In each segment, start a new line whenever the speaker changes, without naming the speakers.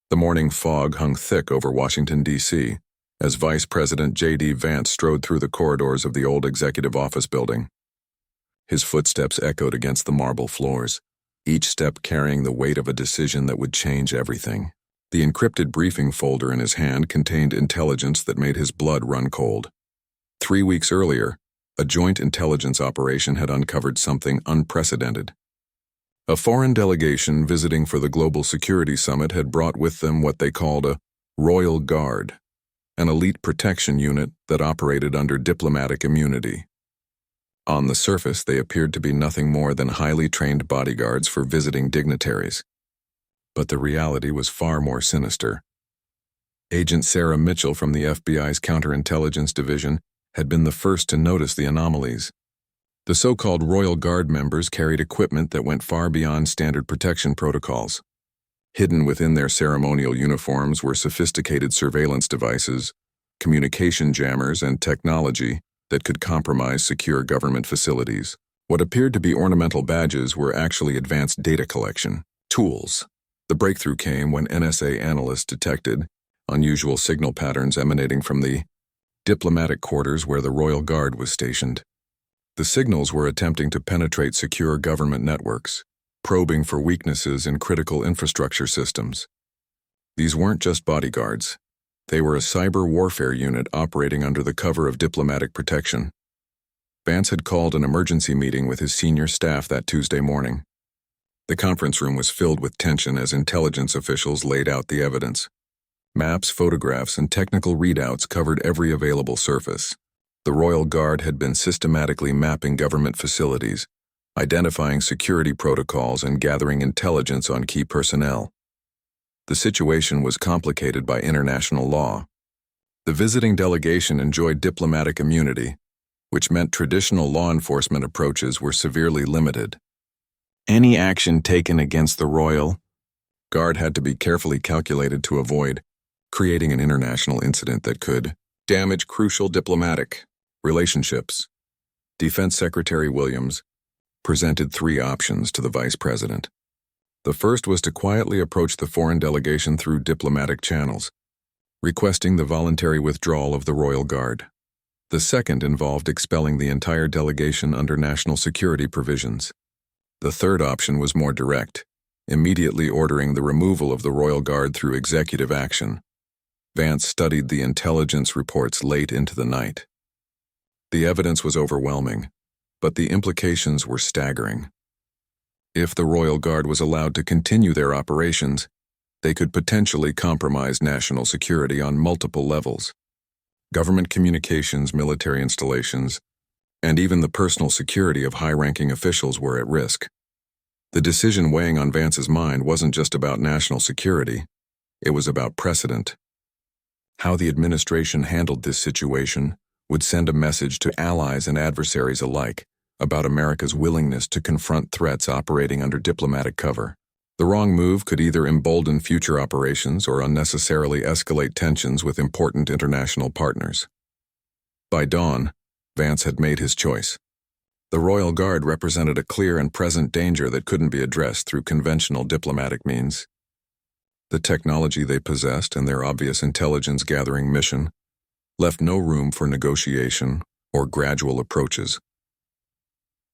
The morning fog hung thick over Washington, D.C., as Vice President J.D. Vance strode through the corridors of the old executive office building. His footsteps echoed against the marble floors, each step carrying the weight of a decision that would change everything. The encrypted briefing folder in his hand contained intelligence that made his blood run cold. 3 weeks earlier, a joint intelligence operation had uncovered something unprecedented. A foreign delegation visiting for the Global Security Summit had brought with them what they called a Royal Guard, an elite protection unit that operated under diplomatic immunity. On the surface, they appeared to be nothing more than highly trained bodyguards for visiting dignitaries. But the reality was far more sinister. Agent Sarah Mitchell from the FBI's Counterintelligence Division had been the first to notice the anomalies. The so-called Royal Guard members carried equipment that went far beyond standard protection protocols. Hidden within their ceremonial uniforms were sophisticated surveillance devices, communication jammers, and technology that could compromise secure government facilities. What appeared to be ornamental badges were actually advanced data collection tools. The breakthrough came when NSA analysts detected unusual signal patterns emanating from the diplomatic quarters where the Royal Guard was stationed. The signals were attempting to penetrate secure government networks, probing for weaknesses in critical infrastructure systems. These weren't just bodyguards. They were a cyber warfare unit operating under the cover of diplomatic protection. Vance had called an emergency meeting with his senior staff that Tuesday morning. The conference room was filled with tension as intelligence officials laid out the evidence. Maps, photographs, and technical readouts covered every available surface. The Royal Guard had been systematically mapping government facilities, identifying security protocols, and gathering intelligence on key personnel. The situation was complicated by international law. The visiting delegation enjoyed diplomatic immunity, which meant traditional law enforcement approaches were severely limited. Any action taken against the Royal Guard had to be carefully calculated to avoid creating an international incident that could damage crucial diplomatic relationships. Defense Secretary Williams presented 3 options to the Vice President. The first was to quietly approach the foreign delegation through diplomatic channels, requesting the voluntary withdrawal of the Royal Guard. The second involved expelling the entire delegation under national security provisions. The third option was more direct, immediately ordering the removal of the Royal Guard through executive action. Vance studied the intelligence reports late into the night. The evidence was overwhelming, but the implications were staggering. If the Royal Guard was allowed to continue their operations, they could potentially compromise national security on multiple levels. Government communications, military installations, and even the personal security of high-ranking officials were at risk. The decision weighing on Vance's mind wasn't just about national security, it was about precedent. How the administration handled this situation would send a message to allies and adversaries alike about America's willingness to confront threats operating under diplomatic cover. The wrong move could either embolden future operations or unnecessarily escalate tensions with important international partners. By dawn, Vance had made his choice. The Royal Guard represented a clear and present danger that couldn't be addressed through conventional diplomatic means. The technology they possessed and their obvious intelligence-gathering mission left no room for negotiation or gradual approaches.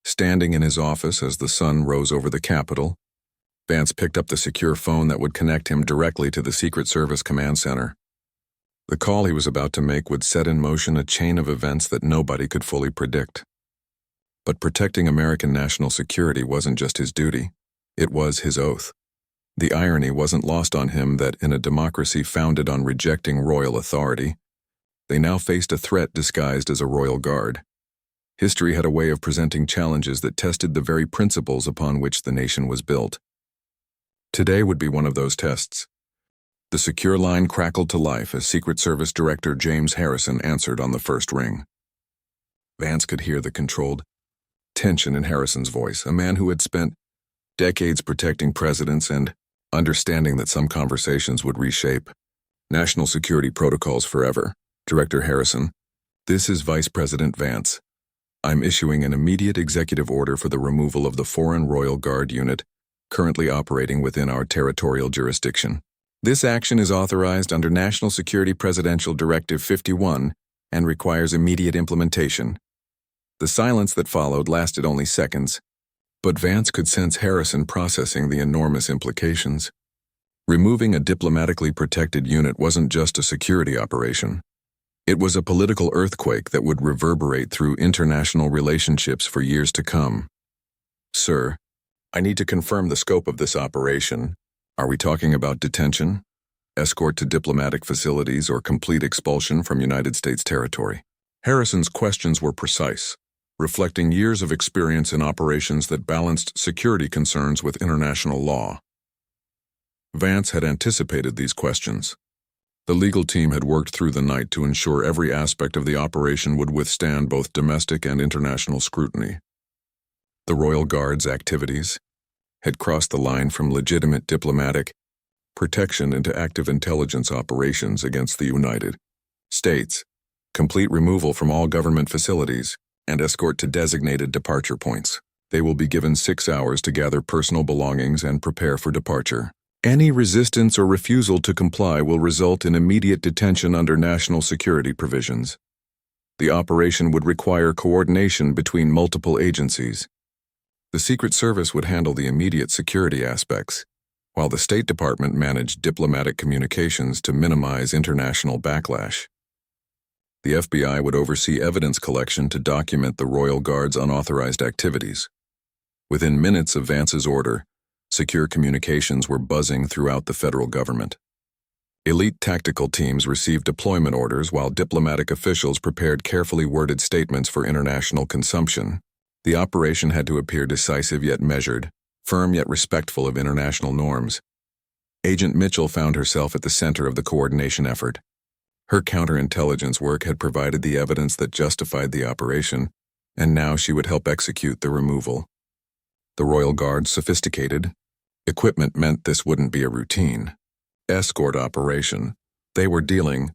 Standing in his office as the sun rose over the Capitol, Vance picked up the secure phone that would connect him directly to the Secret Service Command Center. The call he was about to make would set in motion a chain of events that nobody could fully predict. But protecting American national security wasn't just his duty, it was his oath. The irony wasn't lost on him that in a democracy founded on rejecting royal authority, they now faced a threat disguised as a Royal Guard. History had a way of presenting challenges that tested the very principles upon which the nation was built. Today would be one of those tests. The secure line crackled to life as Secret Service Director James Harrison answered on the first ring. Vance could hear the controlled tension in Harrison's voice, a man who had spent decades protecting presidents and understanding that some conversations would reshape national security protocols forever. Director Harrison, this is Vice President Vance. I'm issuing an immediate executive order for the removal of the Foreign Royal Guard unit currently operating within our territorial jurisdiction. This action is authorized under National Security Presidential Directive 51 and requires immediate implementation. The silence that followed lasted only seconds, but Vance could sense Harrison processing the enormous implications. Removing a diplomatically protected unit wasn't just a security operation. It was a political earthquake that would reverberate through international relationships for years to come. Sir, I need to confirm the scope of this operation. Are we talking about detention, escort to diplomatic facilities, or complete expulsion from United States territory? Harrison's questions were precise, reflecting years of experience in operations that balanced security concerns with international law. Vance had anticipated these questions. The legal team had worked through the night to ensure every aspect of the operation would withstand both domestic and international scrutiny. The Royal Guard's activities had crossed the line from legitimate diplomatic protection into active intelligence operations against the United States, complete removal from all government facilities, and escort to designated departure points. They will be given 6 hours to gather personal belongings and prepare for departure. Any resistance or refusal to comply will result in immediate detention under national security provisions. The operation would require coordination between multiple agencies. The Secret Service would handle the immediate security aspects, while the State Department managed diplomatic communications to minimize international backlash. The FBI would oversee evidence collection to document the Royal Guard's unauthorized activities. Within minutes of Vance's order, secure communications were buzzing throughout the federal government. Elite tactical teams received deployment orders while diplomatic officials prepared carefully worded statements for international consumption. The operation had to appear decisive yet measured, firm yet respectful of international norms. Agent Mitchell found herself at the center of the coordination effort. Her counterintelligence work had provided the evidence that justified the operation, and now she would help execute the removal. The Royal Guard's sophisticated equipment meant this wouldn't be a routine escort operation. They were dealing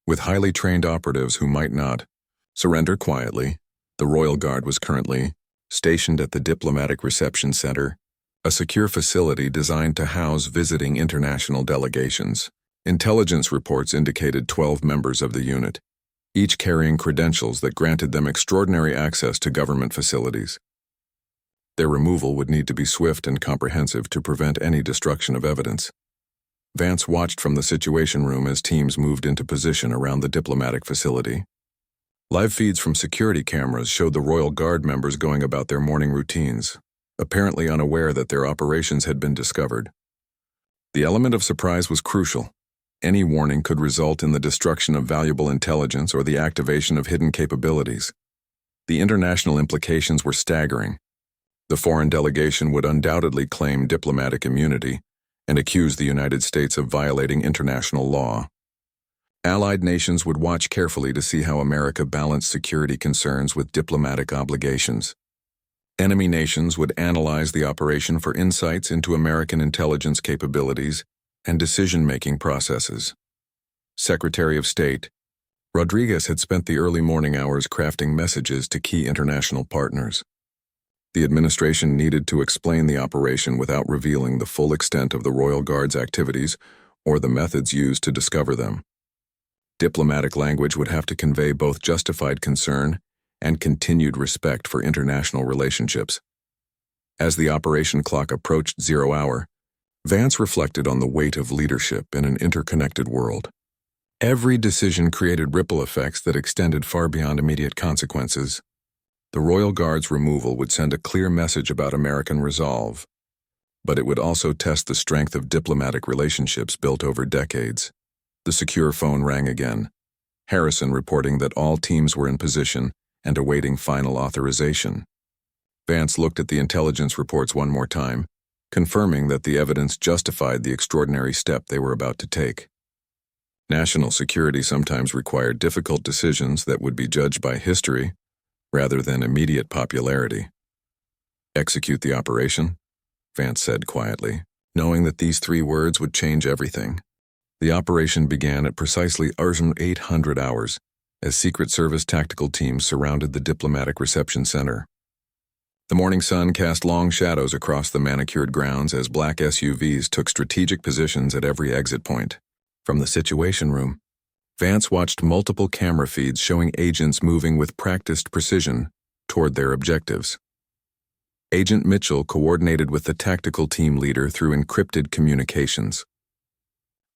with highly trained operatives who might not surrender quietly. The Royal Guard was currently stationed at the Diplomatic Reception Center, a secure facility designed to house visiting international delegations. Intelligence reports indicated 12 members of the unit, each carrying credentials that granted them extraordinary access to government facilities. Their removal would need to be swift and comprehensive to prevent any destruction of evidence. Vance watched from the Situation Room as teams moved into position around the diplomatic facility. Live feeds from security cameras showed the Royal Guard members going about their morning routines, apparently unaware that their operations had been discovered. The element of surprise was crucial. Any warning could result in the destruction of valuable intelligence or the activation of hidden capabilities. The international implications were staggering. The foreign delegation would undoubtedly claim diplomatic immunity and accuse the United States of violating international law. Allied nations would watch carefully to see how America balanced security concerns with diplomatic obligations. Enemy nations would analyze the operation for insights into American intelligence capabilities and decision-making processes. Secretary of State Rodriguez had spent the early morning hours crafting messages to key international partners. The administration needed to explain the operation without revealing the full extent of the Royal Guard's activities or the methods used to discover them. Diplomatic language would have to convey both justified concern and continued respect for international relationships. As the operation clock approached 0 hour, Vance reflected on the weight of leadership in an interconnected world. Every decision created ripple effects that extended far beyond immediate consequences. The Royal Guard's removal would send a clear message about American resolve, but it would also test the strength of diplomatic relationships built over decades. The secure phone rang again, Harrison reporting that all teams were in position and awaiting final authorization. Vance looked at the intelligence reports one more time, confirming that the evidence justified the extraordinary step they were about to take. National security sometimes required difficult decisions that would be judged by history rather than immediate popularity. Execute the operation, Vance said quietly, knowing that these 3 words would change everything. The operation began at precisely 800 hours as Secret Service tactical teams surrounded the Diplomatic Reception Center. The morning sun cast long shadows across the manicured grounds as black SUVs took strategic positions at every exit point. From the Situation Room, Vance watched multiple camera feeds showing agents moving with practiced precision toward their objectives. Agent Mitchell coordinated with the tactical team leader through encrypted communications.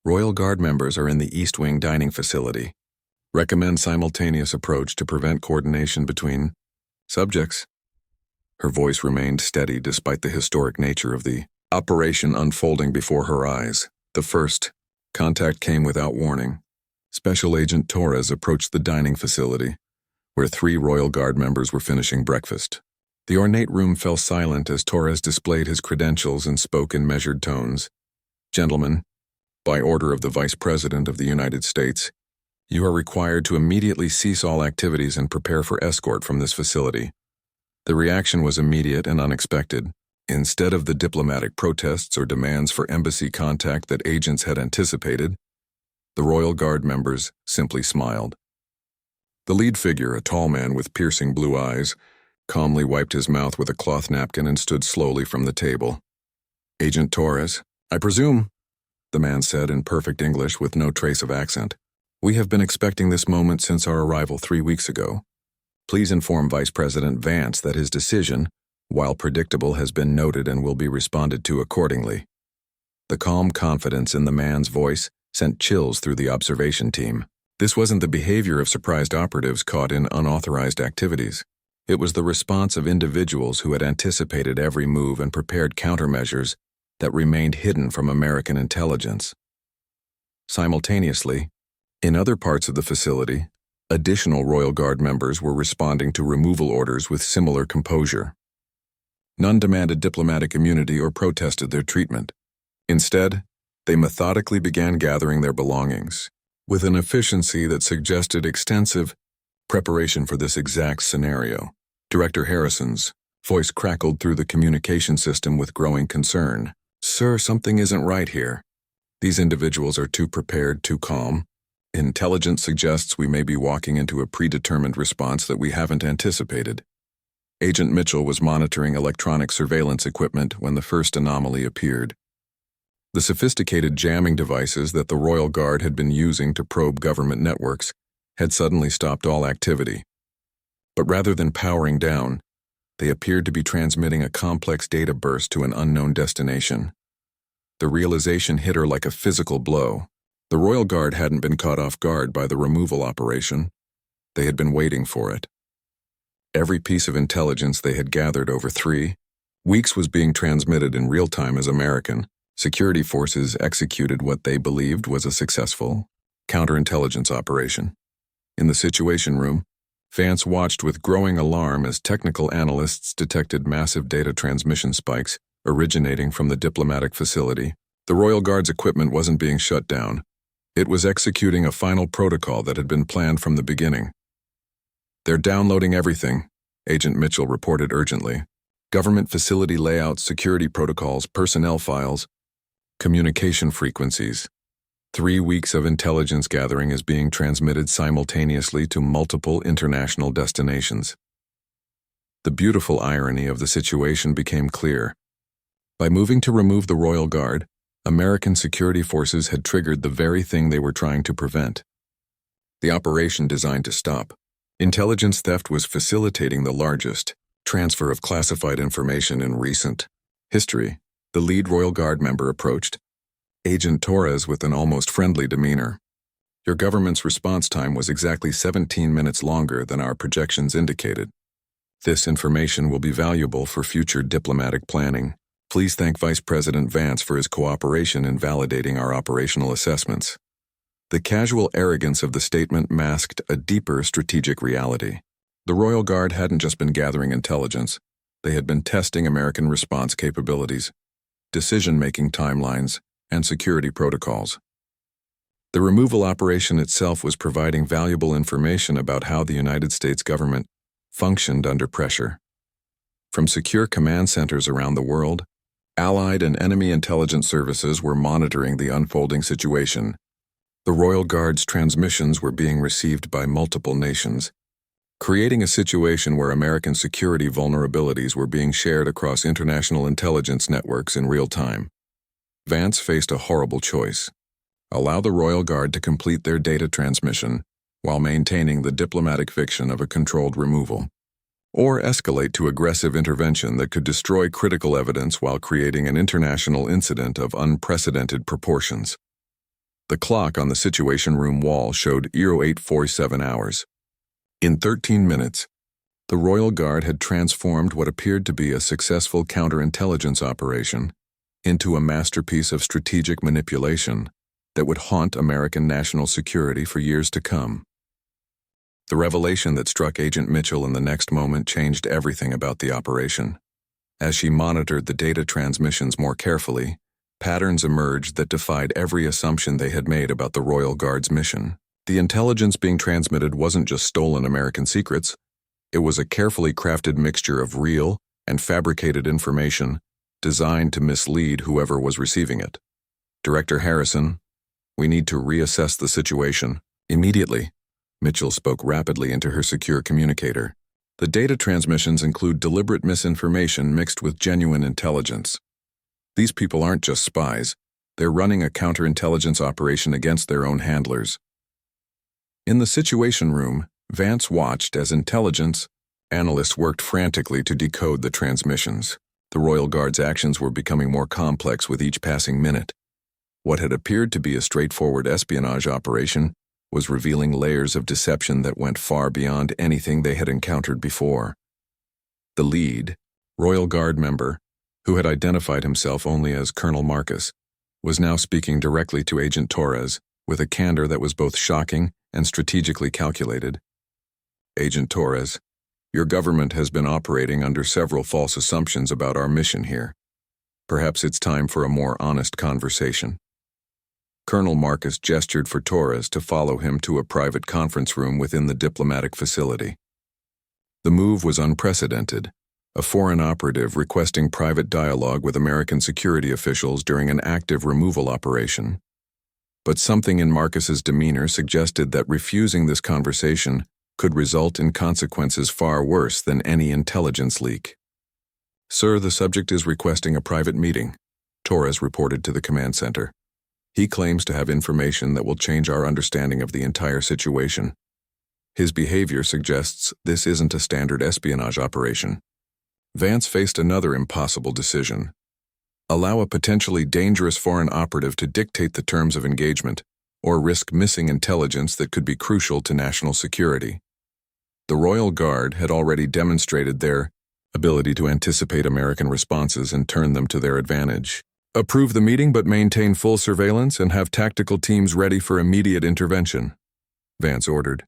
Royal Guard members are in the East Wing dining facility. Recommend simultaneous approach to prevent coordination between subjects. Her voice remained steady despite the historic nature of the operation unfolding before her eyes. The first contact came without warning. Special Agent Torres approached the dining facility, where 3 Royal Guard members were finishing breakfast. The ornate room fell silent as Torres displayed his credentials and spoke in measured tones. Gentlemen, by order of the Vice President of the United States, you are required to immediately cease all activities and prepare for escort from this facility. The reaction was immediate and unexpected. Instead of the diplomatic protests or demands for embassy contact that agents had anticipated, the Royal Guard members simply smiled. The lead figure, a tall man with piercing blue eyes, calmly wiped his mouth with a cloth napkin and stood slowly from the table. Agent Torres, I presume, the man said in perfect English with no trace of accent. We have been expecting this moment since our arrival 3 weeks ago. Please inform Vice President Vance that his decision, while predictable, has been noted and will be responded to accordingly. The calm confidence in the man's voice sent chills through the observation team. This wasn't the behavior of surprised operatives caught in unauthorized activities. It was the response of individuals who had anticipated every move and prepared countermeasures that remained hidden from American intelligence. Simultaneously, in other parts of the facility, additional Royal Guard members were responding to removal orders with similar composure. None demanded diplomatic immunity or protested their treatment. Instead, they methodically began gathering their belongings, with an efficiency that suggested extensive preparation for this exact scenario. Director Harrison's voice crackled through the communication system with growing concern. Sir, something isn't right here. These individuals are too prepared, too calm. Intelligence suggests we may be walking into a predetermined response that we haven't anticipated. Agent Mitchell was monitoring electronic surveillance equipment when the first anomaly appeared. The sophisticated jamming devices that the Royal Guard had been using to probe government networks had suddenly stopped all activity. But rather than powering down, they appeared to be transmitting a complex data burst to an unknown destination. The realization hit her like a physical blow. The Royal Guard hadn't been caught off guard by the removal operation. They had been waiting for it. Every piece of intelligence they had gathered over 3 weeks was being transmitted in real time as American security forces executed what they believed was a successful counterintelligence operation. In the Situation Room, Vance watched with growing alarm as technical analysts detected massive data transmission spikes originating from the diplomatic facility. The Royal Guard's equipment wasn't being shut down. It was executing a final protocol that had been planned from the beginning. They're downloading everything, Agent Mitchell reported urgently. Government facility layouts, security protocols, personnel files, communication frequencies. 3 weeks of intelligence gathering is being transmitted simultaneously to multiple international destinations. The beautiful irony of the situation became clear. By moving to remove the Royal Guard, American security forces had triggered the very thing they were trying to prevent. The operation designed to stop. Intelligence theft was facilitating the largest transfer of classified information in recent history. The lead Royal Guard member approached Agent Torres with an almost friendly demeanor. Your government's response time was exactly 17 minutes longer than our projections indicated. This information will be valuable for future diplomatic planning. Please thank Vice President Vance for his cooperation in validating our operational assessments. The casual arrogance of the statement masked a deeper strategic reality. The Royal Guard hadn't just been gathering intelligence. They had been testing American response capabilities, decision-making timelines, and security protocols. The removal operation itself was providing valuable information about how the United States government functioned under pressure. From secure command centers around the world, Allied and enemy intelligence services were monitoring the unfolding situation. The Royal Guard's transmissions were being received by multiple nations, creating a situation where American security vulnerabilities were being shared across international intelligence networks in real time. Vance faced a horrible choice: allow the Royal Guard to complete their data transmission while maintaining the diplomatic fiction of a controlled removal, or escalate to aggressive intervention that could destroy critical evidence while creating an international incident of unprecedented proportions. The clock on the Situation Room wall showed 0847 hours. In 13 minutes, the Royal Guard had transformed what appeared to be a successful counterintelligence operation into a masterpiece of strategic manipulation that would haunt American national security for years to come. The revelation that struck Agent Mitchell in the next moment changed everything about the operation. As she monitored the data transmissions more carefully, patterns emerged that defied every assumption they had made about the Royal Guard's mission. The intelligence being transmitted wasn't just stolen American secrets. It was a carefully crafted mixture of real and fabricated information designed to mislead whoever was receiving it. Director Harrison, we need to reassess the situation immediately. Mitchell spoke rapidly into her secure communicator. The data transmissions include deliberate misinformation mixed with genuine intelligence. These people aren't just spies. They're running a counterintelligence operation against their own handlers. In the Situation Room, Vance watched as intelligence analysts worked frantically to decode the transmissions. The Royal Guard's actions were becoming more complex with each passing minute. What had appeared to be a straightforward espionage operation was revealing layers of deception that went far beyond anything they had encountered before. The lead, Royal Guard member, who had identified himself only as Colonel Marcus, was now speaking directly to Agent Torres with a candor that was both shocking and strategically calculated. Agent Torres, your government has been operating under several false assumptions about our mission here. Perhaps it's time for a more honest conversation. Colonel Marcus gestured for Torres to follow him to a private conference room within the diplomatic facility. The move was unprecedented, a foreign operative requesting private dialogue with American security officials during an active removal operation. But something in Marcus's demeanor suggested that refusing this conversation could result in consequences far worse than any intelligence leak. Sir, the subject is requesting a private meeting, Torres reported to the command center. He claims to have information that will change our understanding of the entire situation. His behavior suggests this isn't a standard espionage operation. Vance faced another impossible decision: allow a potentially dangerous foreign operative to dictate the terms of engagement, or risk missing intelligence that could be crucial to national security. The Royal Guard had already demonstrated their ability to anticipate American responses and turn them to their advantage. Approve the meeting but maintain full surveillance and have tactical teams ready for immediate intervention, Vance ordered.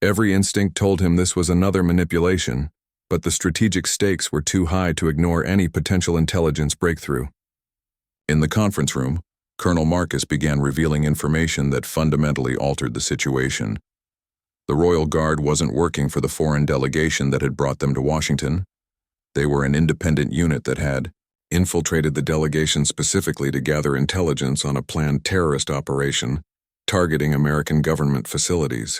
Every instinct told him this was another manipulation, but the strategic stakes were too high to ignore any potential intelligence breakthrough. In the conference room, Colonel Marcus began revealing information that fundamentally altered the situation. The Royal Guard wasn't working for the foreign delegation that had brought them to Washington. They were an independent unit that had infiltrated the delegation specifically to gather intelligence on a planned terrorist operation targeting American government facilities.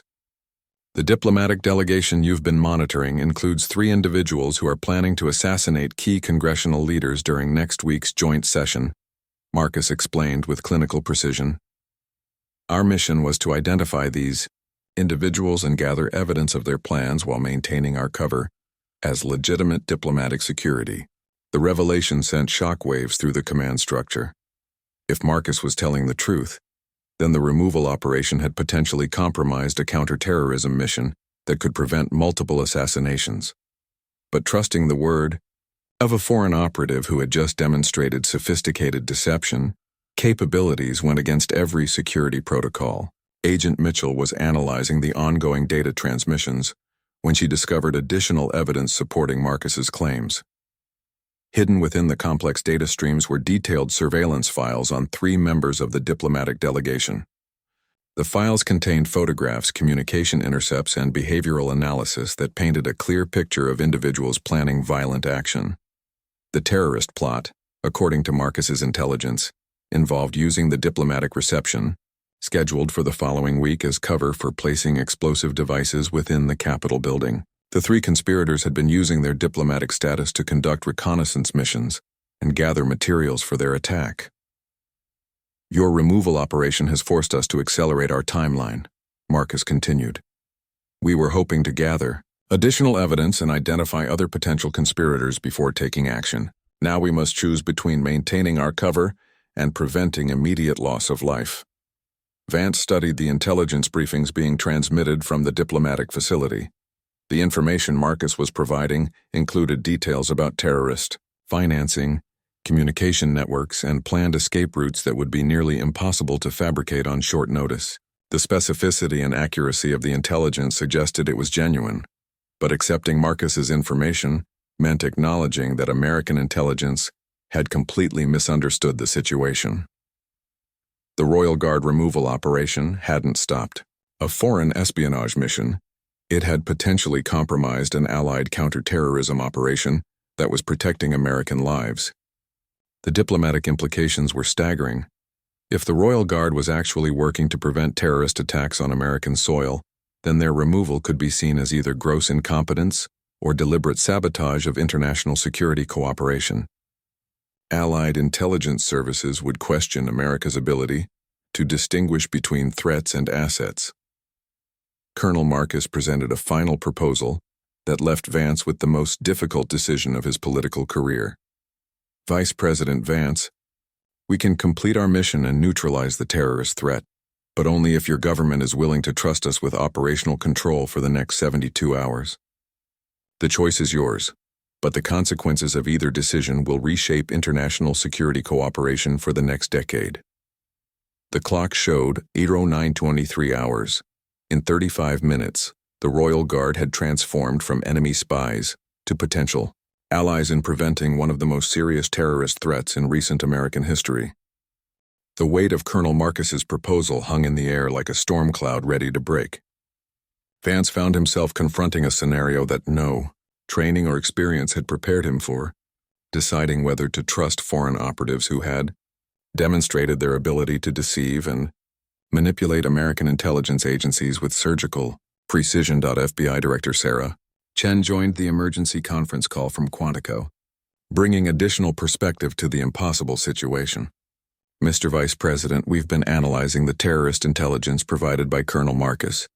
The diplomatic delegation you've been monitoring includes 3 individuals who are planning to assassinate key congressional leaders during next week's joint session, Marcus explained with clinical precision. Our mission was to identify these individuals and gather evidence of their plans while maintaining our cover as legitimate diplomatic security. The revelation sent shockwaves through the command structure. If Marcus was telling the truth, then the removal operation had potentially compromised a counterterrorism mission that could prevent multiple assassinations. But trusting the word of a foreign operative who had just demonstrated sophisticated deception capabilities went against every security protocol. Agent Mitchell was analyzing the ongoing data transmissions when she discovered additional evidence supporting Marcus's claims. Hidden within the complex data streams were detailed surveillance files on 3 members of the diplomatic delegation. The files contained photographs, communication intercepts, and behavioral analysis that painted a clear picture of individuals planning violent action. The terrorist plot, according to Marcus's intelligence, involved using the diplomatic reception, scheduled for the following week as cover for placing explosive devices within the Capitol building. The three conspirators had been using their diplomatic status to conduct reconnaissance missions and gather materials for their attack. Your removal operation has forced us to accelerate our timeline, Marcus continued. We were hoping to gather additional evidence and identify other potential conspirators before taking action. Now we must choose between maintaining our cover and preventing immediate loss of life. Vance studied the intelligence briefings being transmitted from the diplomatic facility. The information Marcus was providing included details about terrorist financing, communication networks, and planned escape routes that would be nearly impossible to fabricate on short notice. The specificity and accuracy of the intelligence suggested it was genuine, but accepting Marcus's information meant acknowledging that American intelligence had completely misunderstood the situation. The Royal Guard removal operation hadn't stopped. A foreign espionage mission, it had potentially compromised an Allied counterterrorism operation that was protecting American lives. The diplomatic implications were staggering. If the Royal Guard was actually working to prevent terrorist attacks on American soil, then their removal could be seen as either gross incompetence or deliberate sabotage of international security cooperation. Allied intelligence services would question America's ability to distinguish between threats and assets. Colonel Marcus presented a final proposal that left Vance with the most difficult decision of his political career. Vice President Vance, we can complete our mission and neutralize the terrorist threat, but only if your government is willing to trust us with operational control for the next 72 hours. The choice is yours, but the consequences of either decision will reshape international security cooperation for the next decade. The clock showed 8:09:23 hours. In 35 minutes, the Royal Guard had transformed from enemy spies to potential allies in preventing one of the most serious terrorist threats in recent American history. The weight of Colonel Marcus's proposal hung in the air like a storm cloud ready to break. Vance found himself confronting a scenario that no training or experience had prepared him for, deciding whether to trust foreign operatives who had demonstrated their ability to deceive and manipulate American intelligence agencies with surgical precision. FBI Director Sarah Chen joined the emergency conference call from Quantico, bringing additional perspective to the impossible situation. Mr. Vice President, we've been analyzing the terrorist intelligence provided by Colonel Marcus.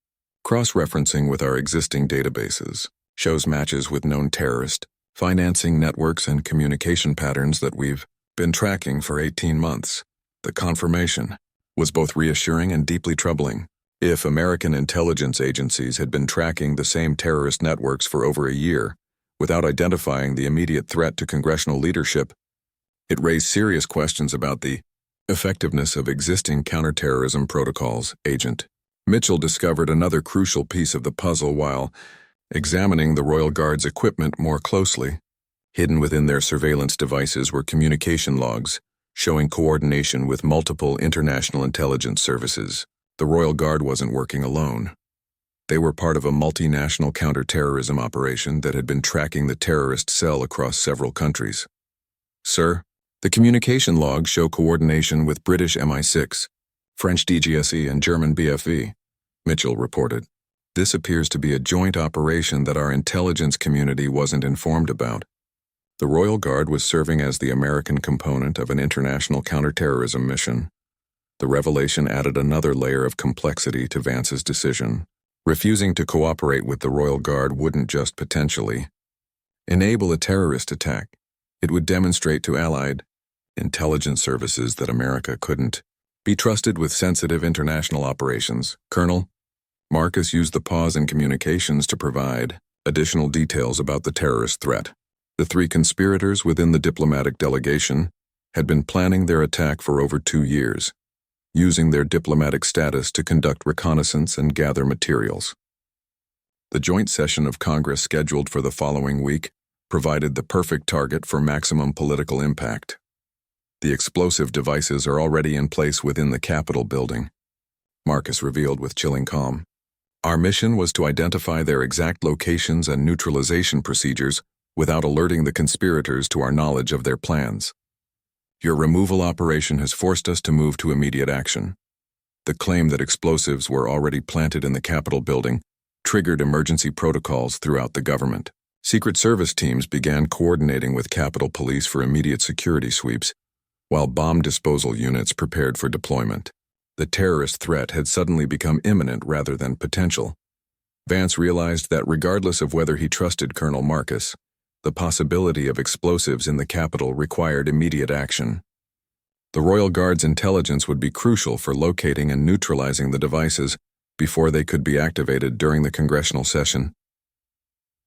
Cross-referencing with our existing databases shows matches with known terrorist financing networks and communication patterns that we've been tracking for 18 months. The confirmation was both reassuring and deeply troubling. If American intelligence agencies had been tracking the same terrorist networks for over a year without identifying the immediate threat to congressional leadership, it raised serious questions about the effectiveness of existing counterterrorism protocols. Agent Mitchell discovered another crucial piece of the puzzle while examining the Royal Guard's equipment more closely. Hidden within their surveillance devices were communication logs showing coordination with multiple international intelligence services. The Royal Guard wasn't working alone. They were part of a multinational counterterrorism operation that had been tracking the terrorist cell across several countries. Sir, the communication logs show coordination with British MI6, French DGSE, and German BFE, Mitchell reported. This appears to be a joint operation that our intelligence community wasn't informed about. The Royal Guard was serving as the American component of an international counterterrorism mission. The revelation added another layer of complexity to Vance's decision. Refusing to cooperate with the Royal Guard wouldn't just potentially enable a terrorist attack. It would demonstrate to Allied intelligence services that America couldn't be trusted with sensitive international operations. Colonel Marcus used the pause in communications to provide additional details about the terrorist threat. The three conspirators within the diplomatic delegation had been planning their attack for over 2 years, using their diplomatic status to conduct reconnaissance and gather materials. The joint session of Congress scheduled for the following week provided the perfect target for maximum political impact. The explosive devices are already in place within the Capitol building, Marcus revealed with chilling calm. Our mission was to identify their exact locations and neutralization procedures without alerting the conspirators to our knowledge of their plans. Your removal operation has forced us to move to immediate action. The claim that explosives were already planted in the Capitol building triggered emergency protocols throughout the government. Secret Service teams began coordinating with Capitol Police for immediate security sweeps, while bomb disposal units prepared for deployment. The terrorist threat had suddenly become imminent rather than potential. Vance realized that regardless of whether he trusted Colonel Marcus, the possibility of explosives in the Capitol required immediate action. The Royal Guard's intelligence would be crucial for locating and neutralizing the devices before they could be activated during the congressional session.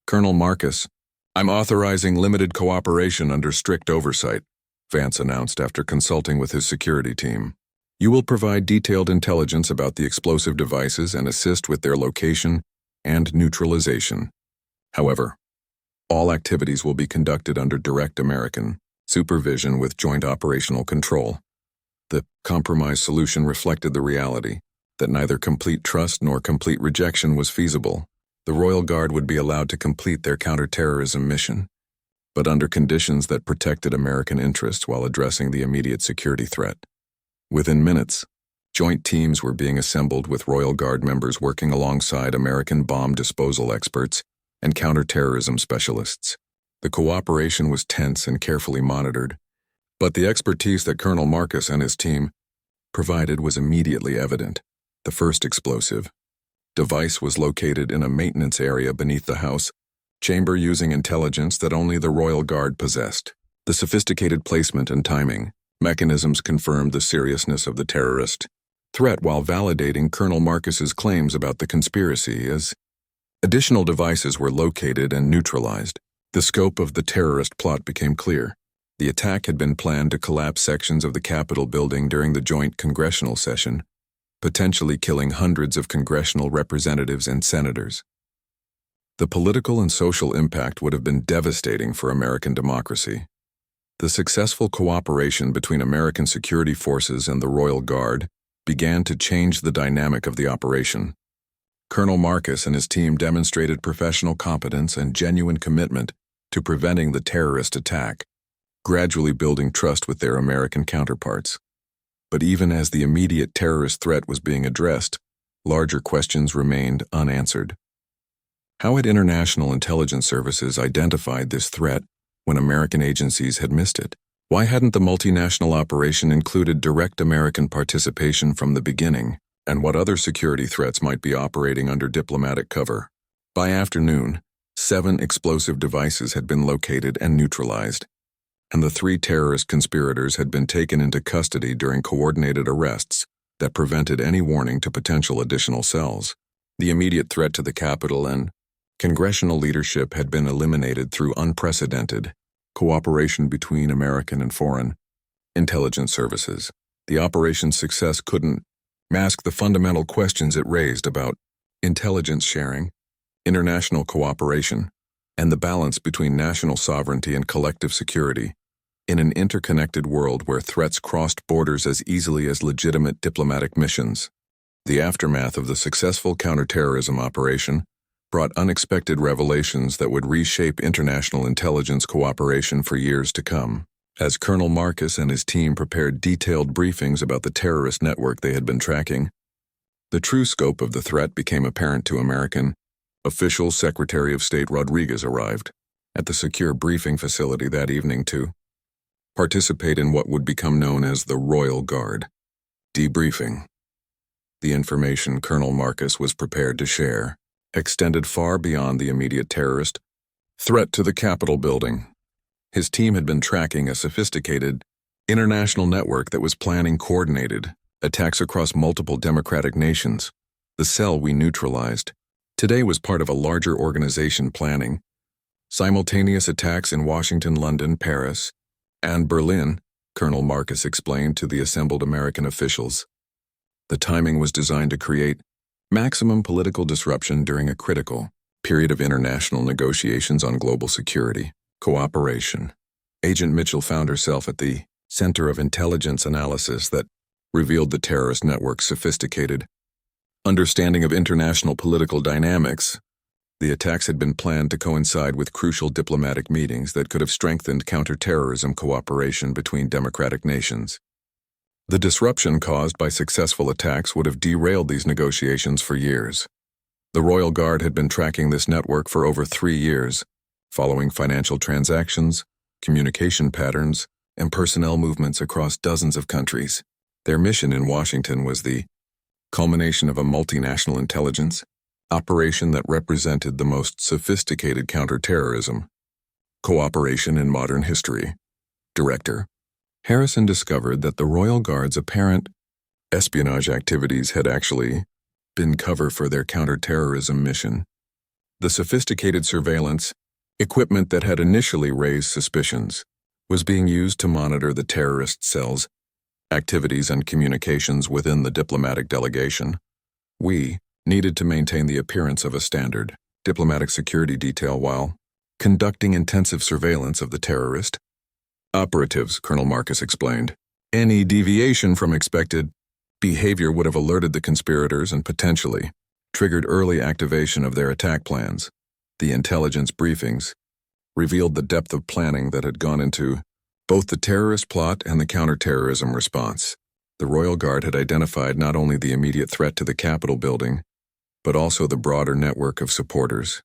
Colonel Marcus, I'm authorizing limited cooperation under strict oversight, Vance announced after consulting with his security team. You will provide detailed intelligence about the explosive devices and assist with their location and neutralization. However, all activities will be conducted under direct American supervision with joint operational control. The compromise solution reflected the reality that neither complete trust nor complete rejection was feasible. The Royal Guard would be allowed to complete their counterterrorism mission, but under conditions that protected American interests while addressing the immediate security threat. Within minutes, joint teams were being assembled with Royal Guard members working alongside American bomb disposal experts and counterterrorism specialists. The cooperation was tense and carefully monitored, but the expertise that Colonel Marcus and his team provided was immediately evident. The first explosive device was located in a maintenance area beneath the house chamber using intelligence that only the Royal Guard possessed. The sophisticated placement and timing mechanisms confirmed the seriousness of the terrorist threat while validating Colonel Marcus's claims about the conspiracy as additional devices were located and neutralized. The scope of the terrorist plot became clear. The attack had been planned to collapse sections of the Capitol building during the joint congressional session, potentially killing hundreds of congressional representatives and senators. The political and social impact would have been devastating for American democracy. The successful cooperation between American security forces and the Royal Guard began to change the dynamic of the operation. Colonel Marcus and his team demonstrated professional competence and genuine commitment to preventing the terrorist attack, gradually building trust with their American counterparts. But even as the immediate terrorist threat was being addressed, larger questions remained unanswered. How had international intelligence services identified this threat when American agencies had missed it? Why hadn't the multinational operation included direct American participation from the beginning? And what other security threats might be operating under diplomatic cover? By afternoon, 7 explosive devices had been located and neutralized, and the 3 terrorist conspirators had been taken into custody during coordinated arrests that prevented any warning to potential additional cells. The immediate threat to the Capitol and congressional leadership had been eliminated through unprecedented cooperation between American and foreign intelligence services. The operation's success couldn't mask the fundamental questions it raised about intelligence sharing, international cooperation, and the balance between national sovereignty and collective security. In an interconnected world where threats crossed borders as easily as legitimate diplomatic missions, the aftermath of the successful counterterrorism operation brought unexpected revelations that would reshape international intelligence cooperation for years to come. As Colonel Marcus and his team prepared detailed briefings about the terrorist network they had been tracking, the true scope of the threat became apparent to American official Secretary of State Rodriguez arrived at the secure briefing facility that evening to participate in what would become known as the Royal Guard debriefing. The information Colonel Marcus was prepared to share extended far beyond the immediate terrorist threat to the Capitol building. His team had been tracking a sophisticated international network that was planning coordinated attacks across multiple democratic nations. The cell we neutralized today was part of a larger organization planning simultaneous attacks in Washington, London, Paris, and Berlin, Colonel Marcus explained to the assembled American officials. The timing was designed to create maximum political disruption during a critical period of international negotiations on global security cooperation. Agent Mitchell found herself at the center of intelligence analysis that revealed the terrorist network's sophisticated understanding of international political dynamics. The attacks had been planned to coincide with crucial diplomatic meetings that could have strengthened counterterrorism cooperation between democratic nations. The disruption caused by successful attacks would have derailed these negotiations for years. The Royal Guard had been tracking this network for over 3 years, following financial transactions, communication patterns, and personnel movements across dozens of countries. Their mission in Washington was the culmination of a multinational intelligence operation that represented the most sophisticated counterterrorism cooperation in modern history. Director Harrison discovered that the Royal Guard's apparent espionage activities had actually been cover for their counterterrorism mission. The sophisticated surveillance equipment that had initially raised suspicions was being used to monitor the terrorist cells' activities and communications within the diplomatic delegation. We needed to maintain the appearance of a standard diplomatic security detail while conducting intensive surveillance of the terrorist operatives, Colonel Marcus explained. Any deviation from expected behavior would have alerted the conspirators and potentially triggered early activation of their attack plans. The intelligence briefings revealed the depth of planning that had gone into both the terrorist plot and the counterterrorism response. The Royal Guard had identified not only the immediate threat to the Capitol building, but also the broader network of supporters,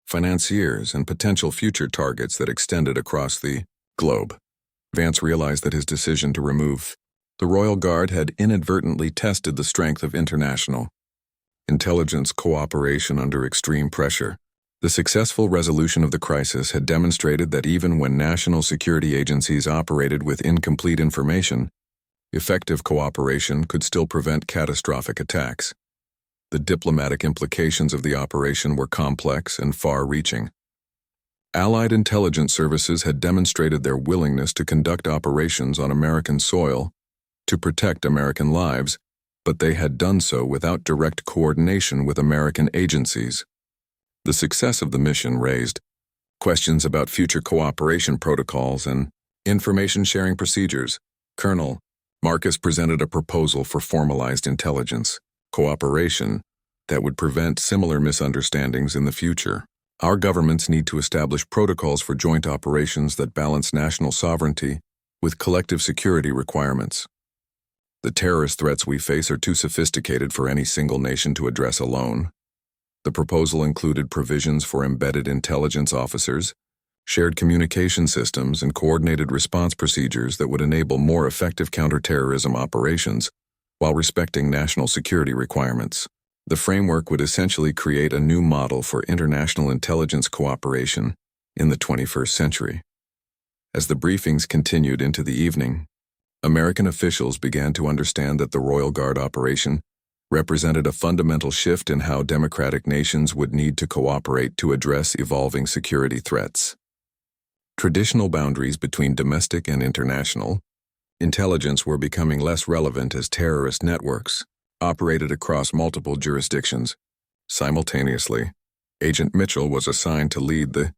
financiers, and potential future targets that extended across the globe. Vance realized that his decision to remove the Royal Guard had inadvertently tested the strength of international intelligence cooperation under extreme pressure. The successful resolution of the crisis had demonstrated that even when national security agencies operated with incomplete information, effective cooperation could still prevent catastrophic attacks. The diplomatic implications of the operation were complex and far-reaching. Allied intelligence services had demonstrated their willingness to conduct operations on American soil to protect American lives, but they had done so without direct coordination with American agencies. The success of the mission raised questions about future cooperation protocols and information-sharing procedures. Colonel Marcus presented a proposal for formalized intelligence cooperation that would prevent similar misunderstandings in the future. Our governments need to establish protocols for joint operations that balance national sovereignty with collective security requirements. The terrorist threats we face are too sophisticated for any single nation to address alone. The proposal included provisions for embedded intelligence officers, shared communication systems, and coordinated response procedures that would enable more effective counterterrorism operations while respecting national security requirements. The framework would essentially create a new model for international intelligence cooperation in the 21st century. As the briefings continued into the evening, American officials began to understand that the Royal Guard operation represented a fundamental shift in how democratic nations would need to cooperate to address evolving security threats. Traditional boundaries between domestic and international intelligence were becoming less relevant as terrorist networks operated across multiple jurisdictions. Simultaneously, Agent Mitchell was assigned to lead the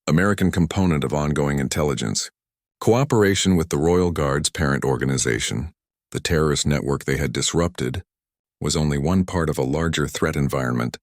American component of ongoing intelligence cooperation with the Royal Guard's parent organization. The terrorist network they had disrupted was only one part of a larger threat environment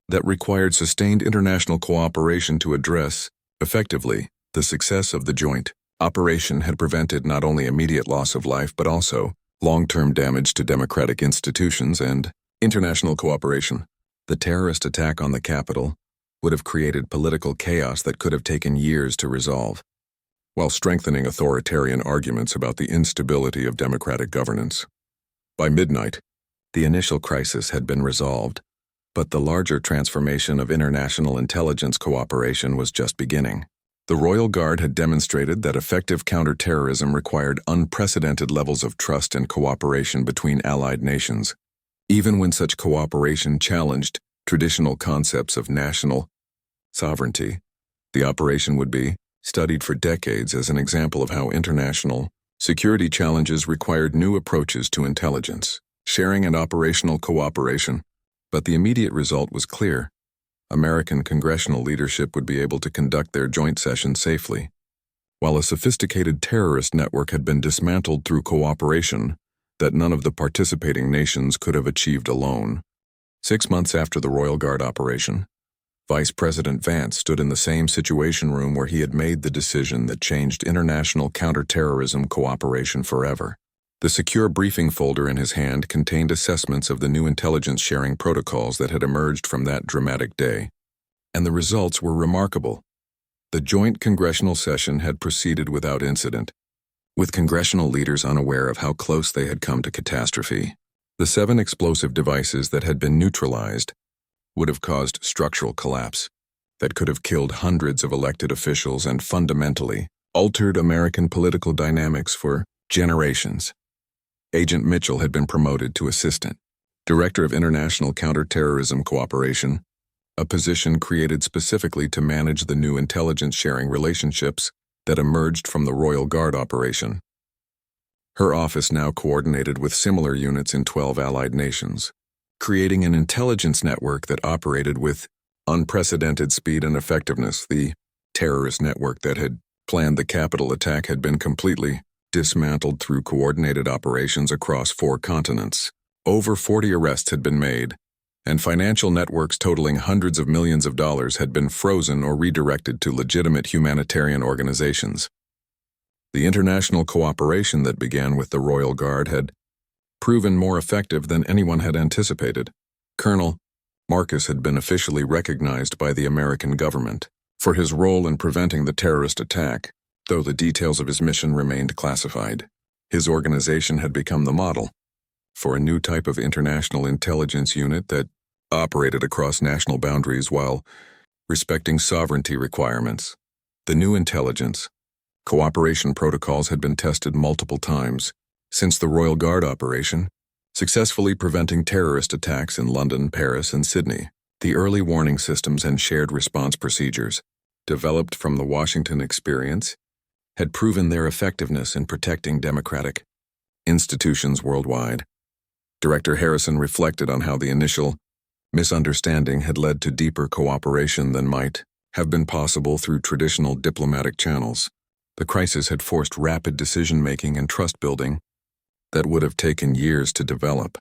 that required sustained international cooperation to address, effectively, the success of the joint operation had prevented not only immediate loss of life but also long-term damage to democratic institutions and international cooperation. The terrorist attack on the Capitol would have created political chaos that could have taken years to resolve, while strengthening authoritarian arguments about the instability of democratic governance. By midnight, the initial crisis had been resolved, but the larger transformation of international intelligence cooperation was just beginning. The Royal Guard had demonstrated that effective counterterrorism required unprecedented levels of trust and cooperation between allied nations. Even when such cooperation challenged traditional concepts of national sovereignty, the operation would be studied for decades as an example of how international security challenges required new approaches to intelligence, sharing, and operational cooperation. But the immediate result was clear. American congressional leadership would be able to conduct their joint session safely, while a sophisticated terrorist network had been dismantled through cooperation that none of the participating nations could have achieved alone. 6 months after the Royal Guard operation, Vice President Vance stood in the same Situation Room where he had made the decision that changed international counterterrorism cooperation forever. The secure briefing folder in his hand contained assessments of the new intelligence sharing protocols that had emerged from that dramatic day. And the results were remarkable. The joint congressional session had proceeded without incident, with congressional leaders unaware of how close they had come to catastrophe. The 7 explosive devices that had been neutralized would have caused structural collapse that could have killed hundreds of elected officials and fundamentally altered American political dynamics for generations. Agent Mitchell had been promoted to Assistant Director of International Counterterrorism Cooperation, a position created specifically to manage the new intelligence-sharing relationships that emerged from the Royal Guard operation. Her office now coordinated with similar units in 12 allied nations, creating an intelligence network that operated with unprecedented speed and effectiveness. The terrorist network that had planned the Capitol attack had been completely dismantled through coordinated operations across 4 continents. Over 40 arrests had been made, and financial networks totaling hundreds of millions of dollars had been frozen or redirected to legitimate humanitarian organizations. The international cooperation that began with the Royal Guard had proven more effective than anyone had anticipated. Colonel Marcus had been officially recognized by the American government for his role in preventing the terrorist attack, though the details of his mission remained classified. His organization had become the model for a new type of international intelligence unit that operated across national boundaries while respecting sovereignty requirements. The new intelligence cooperation protocols had been tested multiple times since the Royal Guard operation, successfully preventing terrorist attacks in London, Paris, and Sydney. The early warning systems and shared response procedures, developed from the Washington experience, had proven their effectiveness in protecting democratic institutions worldwide. Director Harrison reflected on how the initial misunderstanding had led to deeper cooperation than might have been possible through traditional diplomatic channels. The crisis had forced rapid decision-making and trust-building that would have taken years to develop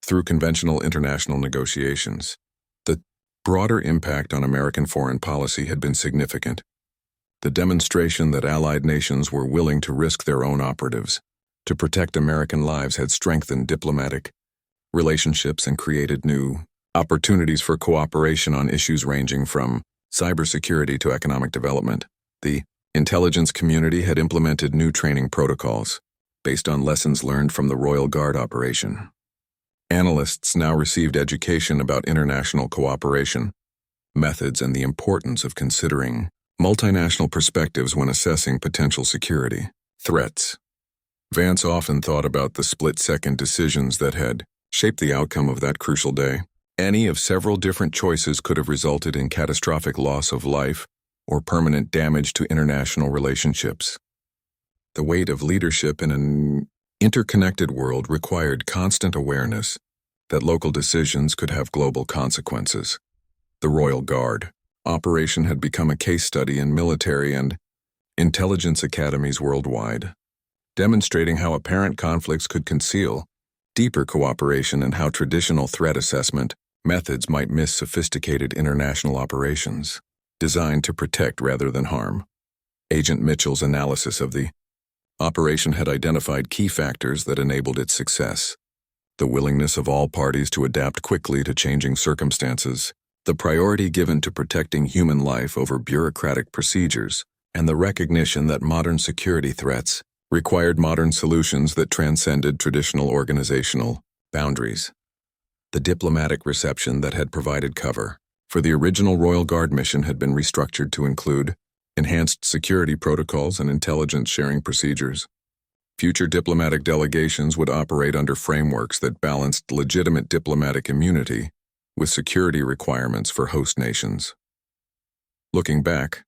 through conventional international negotiations. The broader impact on American foreign policy had been significant. The demonstration that allied nations were willing to risk their own operatives to protect American lives had strengthened diplomatic relationships and created new opportunities for cooperation on issues ranging from cybersecurity to economic development. The intelligence community had implemented new training protocols based on lessons learned from the Royal Guard operation. Analysts now received education about international cooperation, methods, and the importance of considering multinational perspectives when assessing potential security threats. Vance often thought about the split-second decisions that had shaped the outcome of that crucial day. Any of several different choices could have resulted in catastrophic loss of life or permanent damage to international relationships. The weight of leadership in an interconnected world required constant awareness that local decisions could have global consequences. The Royal Guard operation had become a case study in military and intelligence academies worldwide, demonstrating how apparent conflicts could conceal deeper cooperation and how traditional threat assessment methods might miss sophisticated international operations designed to protect rather than harm. Agent Mitchell's analysis of the operation had identified key factors that enabled its success: the willingness of all parties to adapt quickly to changing circumstances, the priority given to protecting human life over bureaucratic procedures, and the recognition that modern security threats required modern solutions that transcended traditional organizational boundaries. The diplomatic reception that had provided cover for the original Royal Guard mission had been restructured to include enhanced security protocols and intelligence sharing procedures. Future diplomatic delegations would operate under frameworks that balanced legitimate diplomatic immunity with security requirements for host nations. Looking back,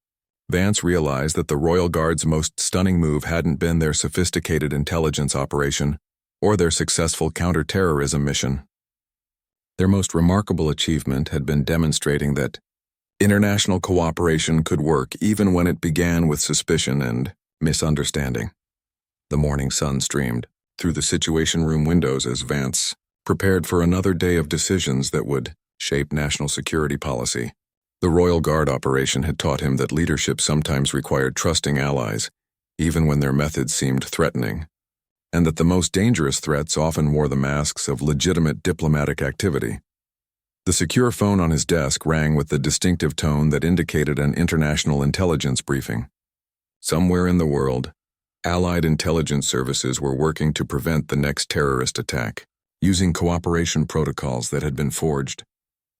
Vance realized that the Royal Guard's most stunning move hadn't been their sophisticated intelligence operation or their successful counterterrorism mission. Their most remarkable achievement had been demonstrating that international cooperation could work even when it began with suspicion and misunderstanding. The morning sun streamed through the Situation Room windows as Vance prepared for another day of decisions that would shape national security policy. The Royal Guard operation had taught him that leadership sometimes required trusting allies, even when their methods seemed threatening. and that the most dangerous threats often wore the masks of legitimate diplomatic activity. The secure phone on his desk rang with the distinctive tone that indicated an international intelligence briefing. Somewhere in the world, Allied intelligence services were working to prevent the next terrorist attack, using cooperation protocols that had been forged.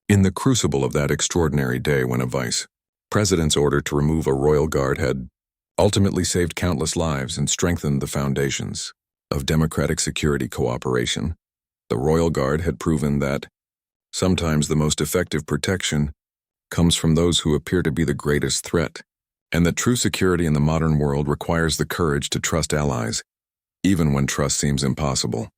In the crucible of that extraordinary day when a vice president's order to remove a royal guard had ultimately saved countless lives and strengthened the foundations of democratic security cooperation, the royal guard had proven that sometimes the most effective protection comes from those who appear to be the greatest threat, and that true security in the modern world requires the courage to trust allies, even when trust seems impossible.